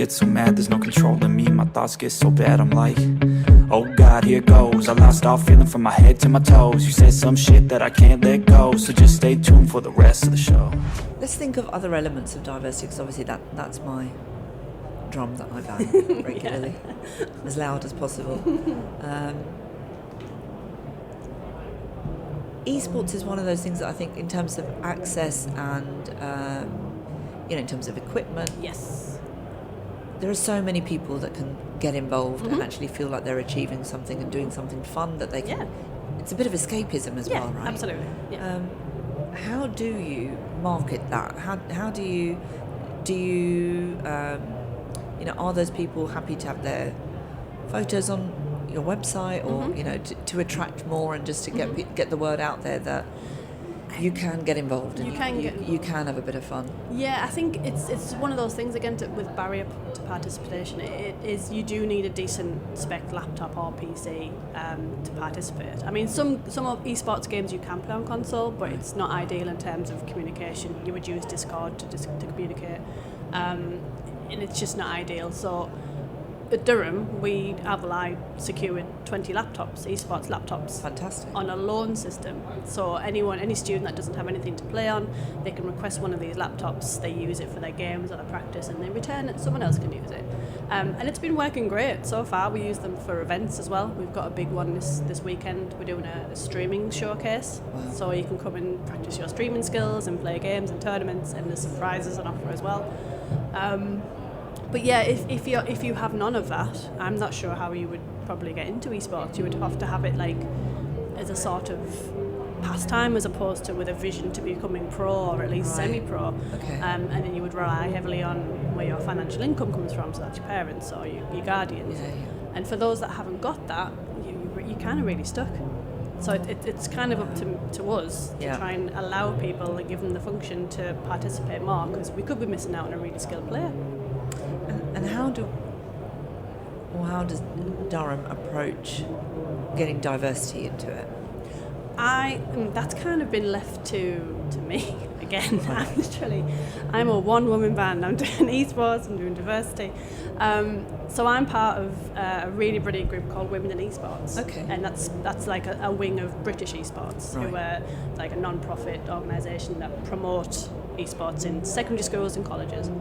get so mad, there's no controlling me. My thoughts get so bad, I'm like, oh God, here goes. I lost all feeling from my head to my toes. You said some shit that I can't let go, so just stay tuned for the rest of the show. Let's think of other elements of diversity, because obviously that's my drum that I bang regularly, as loud as possible. Esports is one of those things that I think, in terms of access and in terms of equipment, Yes. there are so many people that can get involved and actually feel like they're achieving something and doing something fun that they can. Yeah. It's a bit of escapism as well, right? Absolutely. Yeah. How do you market that? How do you are those people happy to have their photos on your website, or to attract more and just to get the word out there that you can get involved and you can have a bit of fun? Yeah, I think it's one of those things, again, with barrier to participation. It is, you do need a decent spec laptop or PC to participate. I mean, some of esports games you can play on console, but it's not ideal in terms of communication. You would use Discord to communicate, and it's just not ideal. So at Durham, I secured 20 laptops, esports laptops. Fantastic. On a loan system. So any student that doesn't have anything to play on, they can request one of these laptops, they use it for their games or their practice, and they return it, someone else can use it. And it's been working great so far. We use them for events as well. We've got a big one this weekend. We're doing a streaming showcase. Wow. So you can come and practice your streaming skills and play games and tournaments, and there's some prizes on offer as well. But yeah, if you have none of that, I'm not sure how you would probably get into esports. You would have to have it like as a sort of pastime, as opposed to with a vision to becoming pro, or at least semi-pro. Okay. And then you would rely heavily on where your financial income comes from, so that's your parents or your guardians. Yeah. And for those that haven't got that, you're kind of really stuck. So it's kind of up to us to try and allow people and give them the function to participate more, because we could be missing out on a really skilled player. And how does Durham approach getting diversity into it? That's kind of been left to me again. I'm a one-woman band. I'm doing esports, I'm doing diversity. So I'm part of a really brilliant group called Women in Esports. Okay. And that's like a wing of British esports, who are like a non-profit organisation that promote esports in secondary schools and colleges.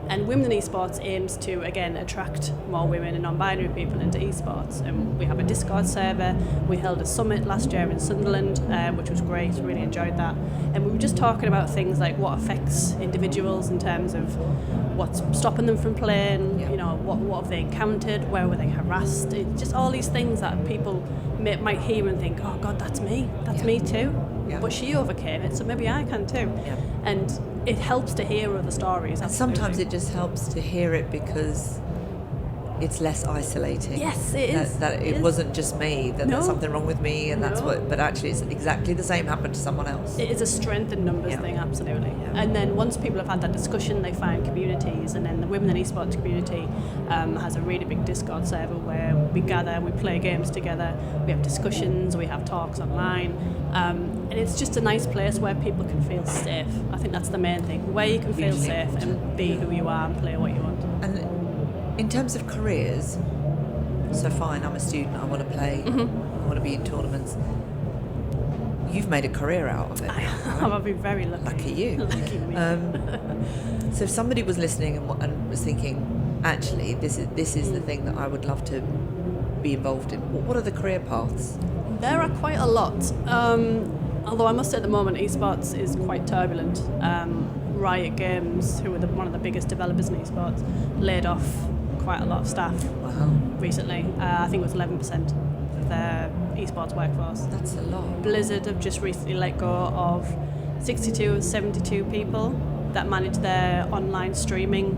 And Women in Esports aims to, again, attract more women and non-binary people into esports. And we have a Discord server. We held a summit last year in Sunderland, which was great. Really enjoyed that. And we were just talking about things like what affects individuals in terms of what's stopping them from playing, what have they encountered, where were they harassed. It's just all these things that people might hear and think, oh God, that's me too. Yeah. But she overcame it, so maybe I can too. Yeah. And it helps to hear other stories. And sometimes it just helps to hear it because it's less isolating. Yes, it is. That it wasn't just me, there's something wrong with me, and that's but actually it's exactly the same happened to someone else. It is a strength in numbers thing, absolutely. Yeah. And then once people have had that discussion, they find communities, and then the Women in Esports community has a really big Discord server where we gather, we play games together, we have discussions, we have talks online, and it's just a nice place where people can feel safe. I think that's the main thing, where you can feel safe and be who you are and play what you want. And in terms of careers, so fine, I'm a student, I want to play, I want to be in tournaments. You've made a career out of it. I've been very lucky. Lucky you. Lucky me. So if somebody was listening and was thinking, actually, this is the thing that I would love to be involved in, what are the career paths? There are quite a lot. Although I must say at the moment, esports is quite turbulent. Riot Games, who are one of the biggest developers in esports, laid off quite a lot of staff recently. I think it was 11% of their esports workforce. That's a lot. Blizzard have just recently let go of 62 or 72 people that manage their online streaming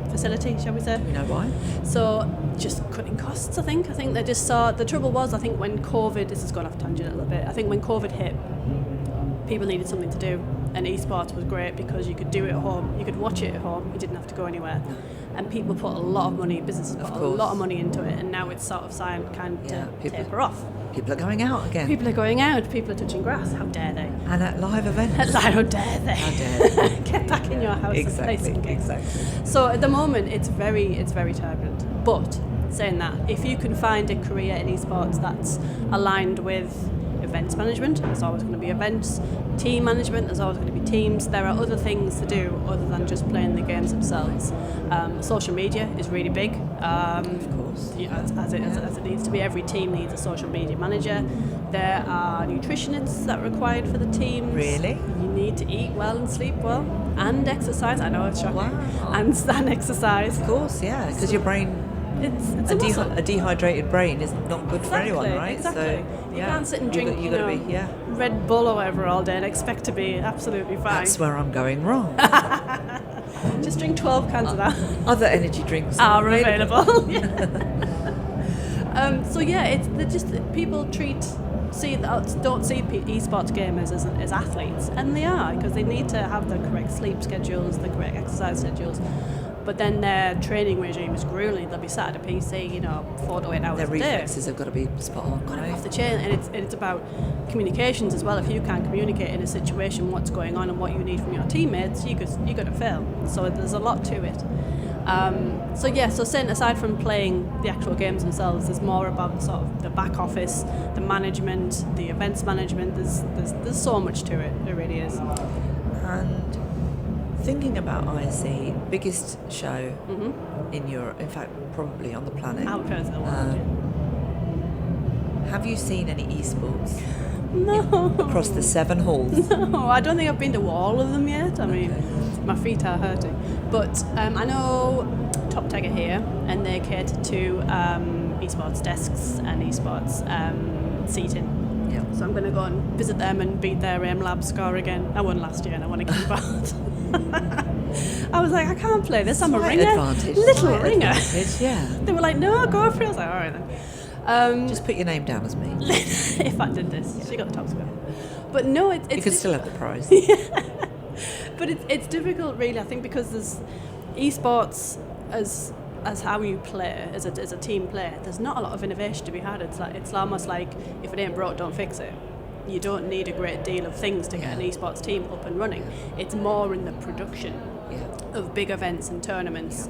facility, shall we say. You know why? So just cutting costs, I think. I think they just saw, the trouble was, I think when COVID, this has gone off tangent a little bit, I think when COVID hit, people needed something to do, and esports was great because you could do it at home, you could watch it at home, you didn't have to go anywhere. and people put a lot of money, businesses put a lot of money into it, and now it's sort of kind to taper off. People are going out again. People are going out. People are touching grass. How dare they? And at live events. How dare they? How dare they? Get back in your house and play some games. Exactly. So at the moment, it's very turbulent. But saying that, if you can find a career in esports that's aligned with events management, there's always going to be events. Team management, there's always going to be teams. There are other things to do other than just playing the games themselves. Social media is really big. Of course. As it needs to be. Every team needs a social media manager. There are nutritionists that are required for the teams. Really? You need to eat well and sleep well and exercise. I know it's shocking. Wow. And exercise. Of course, yeah, because your brain... It's a dehydrated brain is not good for anyone, right? Exactly. So, you can't sit and drink Red Bull or whatever all day and expect to be absolutely fine. That's where I'm going wrong. Just drink 12 cans of that. Other energy drinks are available. So it's just people don't see esports gamers as athletes, and they are, because they need to have the correct sleep schedules, the correct exercise schedules. But then their training regime is grueling. They'll be sat at a PC, 4 to 8 hours a day. Their reflexes have got to be spot on, right? Off the chain, and it's about communications as well. If you can't communicate in a situation what's going on and what you need from your teammates, you're going to fail. So there's a lot to it. So saying aside from playing the actual games themselves, there's more about sort of the back office, the management, the events management. There's so much to it. There really is. And thinking about ISE, biggest show in Europe, in fact, probably on the planet. Out of the world. Have you seen any esports? No. Across the 7 halls? No, I don't think I've been to all of them yet. I mean, my feet are hurting. But I know Top Tech are here, and they cater to esports desks and esports seating. Yeah. So I'm going to go and visit them and beat their lab score again. I won last year and I want to keep out. I was like, I can't play this. I'm a ringer. Little ringer. Yeah. They were like, no, go for it. I was like, all right then. Just put your name down as me. If I did this, she got the top score. But no, it's you could still have the prize. But it's difficult, really. I think because there's esports as how you play as a team player. There's not a lot of innovation to be had. It's almost like if it ain't broke, don't fix it. You don't need a great deal of things to get an esports team up and running. It's more in the production of big events and tournaments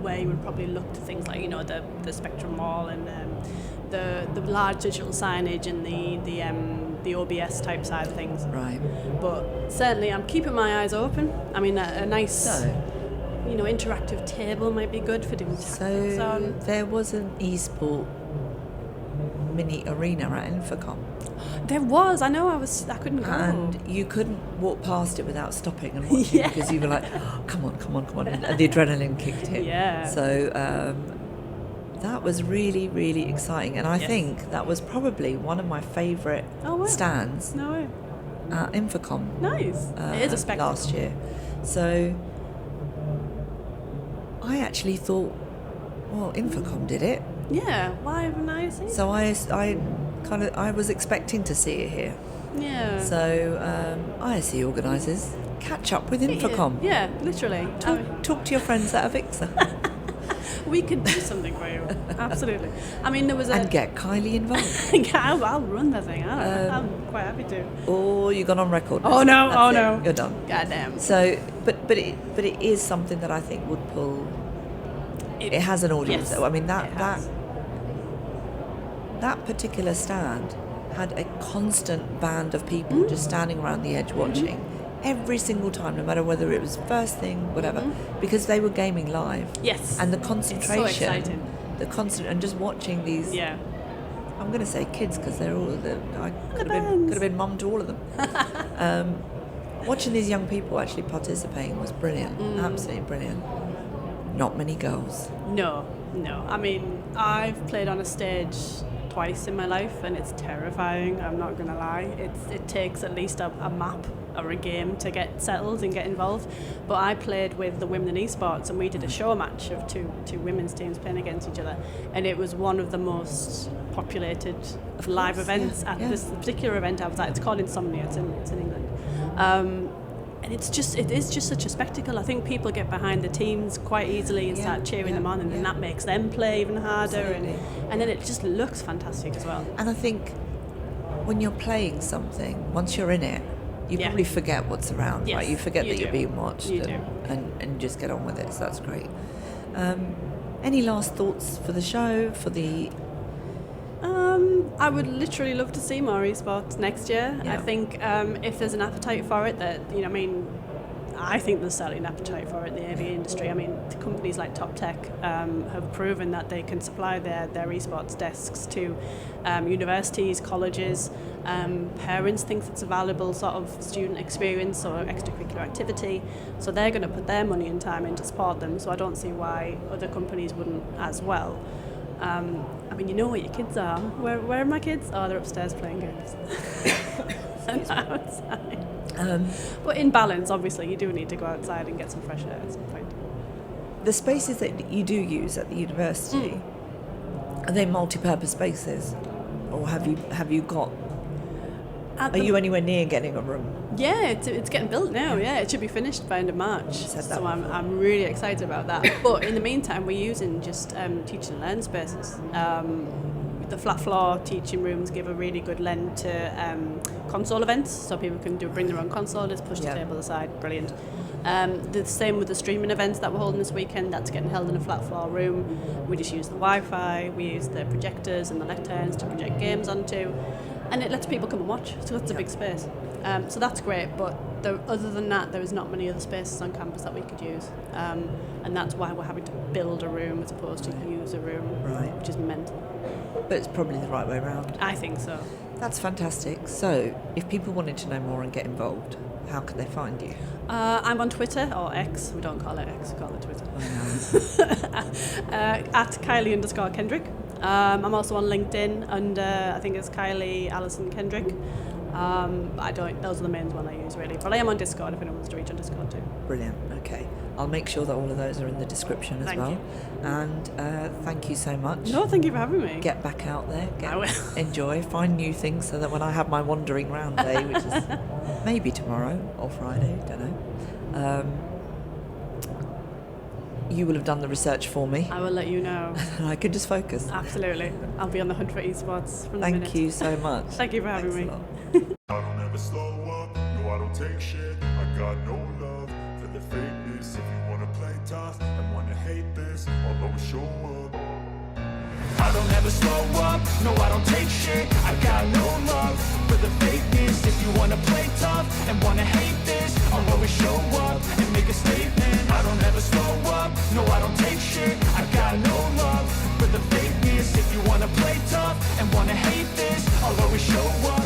where you would probably look to things like the Spectrum Mall and the large digital signage and the OBS type side of things. Right. But certainly I'm keeping my eyes open. I mean a nice interactive table might be good for doing tactics on. There was an esport mini arena at Infocom. There was. I know. I couldn't go. And you couldn't walk past it without stopping and watching because you were like, oh, come on. And the adrenaline kicked in. Yeah. So that was really, really exciting. And I think that was probably one of my favourite stands at Infocom. Nice. It is a spectacle. Last year. So I actually thought, well, Infocom did it. Yeah, why haven't I seen it? So I was expecting to see it here. Yeah. So ISE organisers, catch up with Infocom. Yeah, literally. Talk to your friends at Avixa. We could do something for you. Absolutely. I mean, there was and get Kylie involved. I'll run the thing. I'm quite happy to. Oh, you gone on record. Oh no! No! You're done. Goddamn. So, but it is something that I think would pull. It has an audience. Yes, I mean that particular stand had a constant band of people just standing around the edge watching every single time, no matter whether it was first thing, whatever, because they were gaming live. Yes. And the concentration, it's so exciting. And just watching these. Yeah. I'm going to say kids because they're all. I could have been mum to all of them. Watching these young people actually participating was brilliant. Absolutely brilliant. Not many girls. No. I mean, I've played on a stage twice in my life and it's terrifying, I'm not going to lie. It takes at least a map or a game to get settled and get involved. But I played with the women in esports and we did a show match of two women's teams playing against each other. And it was one of the most populated live events at this particular event I was at. It's called Insomnia, it's in England. And it is just such a spectacle. I think people get behind the teams quite easily and start cheering them on, and then that makes them play even harder. And then it just looks fantastic as well. And I think when you're playing something, once you're in it, you probably forget what's around, right? You forget that you're being watched and just get on with it. So that's great. Any last thoughts for the show, for the... I would literally love to see more esports next year. I think if there's an appetite for it, I think there's certainly an appetite for it in the AV industry. I mean, companies like Top Tech have proven that they can supply their esports desks to universities, colleges. Parents think it's a valuable sort of student experience or extracurricular activity, so they're going to put their money and time in to support them. So I don't see why other companies wouldn't as well. I mean, you know where your kids are. Where are my kids? Oh, they're upstairs playing games. And outside. But in balance, obviously, you do need to go outside and get some fresh air at some point. The spaces that you do use at the university, are they multi-purpose spaces? Or have you got... Are you anywhere near getting a room? Yeah, it's getting built now. Yeah, it should be finished by end of March. So I'm really excited about that. But in the meantime, we're using just teach and learn spaces. The flat floor teaching rooms give a really good lend to console events, so people can bring their own console, just push the table aside. Brilliant. The same with the streaming events that we're holding this weekend. That's getting held in a flat floor room. We just use the Wi-Fi, we use the projectors and the lecterns to project games onto, and it lets people come and watch. So it's a big space. So that's great, but other than that, there is not many other spaces on campus that we could use. And that's why we're having to build a room as opposed to use a room, which is mental. But it's probably the right way around. I think so. That's fantastic. So, if people wanted to know more and get involved, how can they find you? I'm on Twitter, or X. We don't call it X, we call it Twitter. At Kylie_Kendrick. I'm also on LinkedIn under, I think it's Kylie Alison Kendrick. Those are the main ones I use really. But I am on Discord if anyone wants to reach on Discord too. Brilliant. Okay. I'll make sure that all of those are in the description as well. And thank you so much. No, thank you for having me. Get back out there. I will. Enjoy. Find new things so that when I have my wandering round day, which is maybe tomorrow or Friday, don't know, you will have done the research for me. I will let you know. And I can just focus. Absolutely. I'll be on the hunt for esports from the minute. Thank you so much. Thank you for having me. I don't ever slow up, no I don't take shit. I got no love for the fakeness. If you wanna play tough and wanna hate this, I'll always show up. I don't ever slow up, no I don't take shit. I got no love for the fakeness. If you wanna play tough and wanna hate this, I'll always show up and make a statement. I don't ever slow up, no I don't take shit. I got no love for the fakeness. If you wanna play tough and wanna hate this, I'll always show up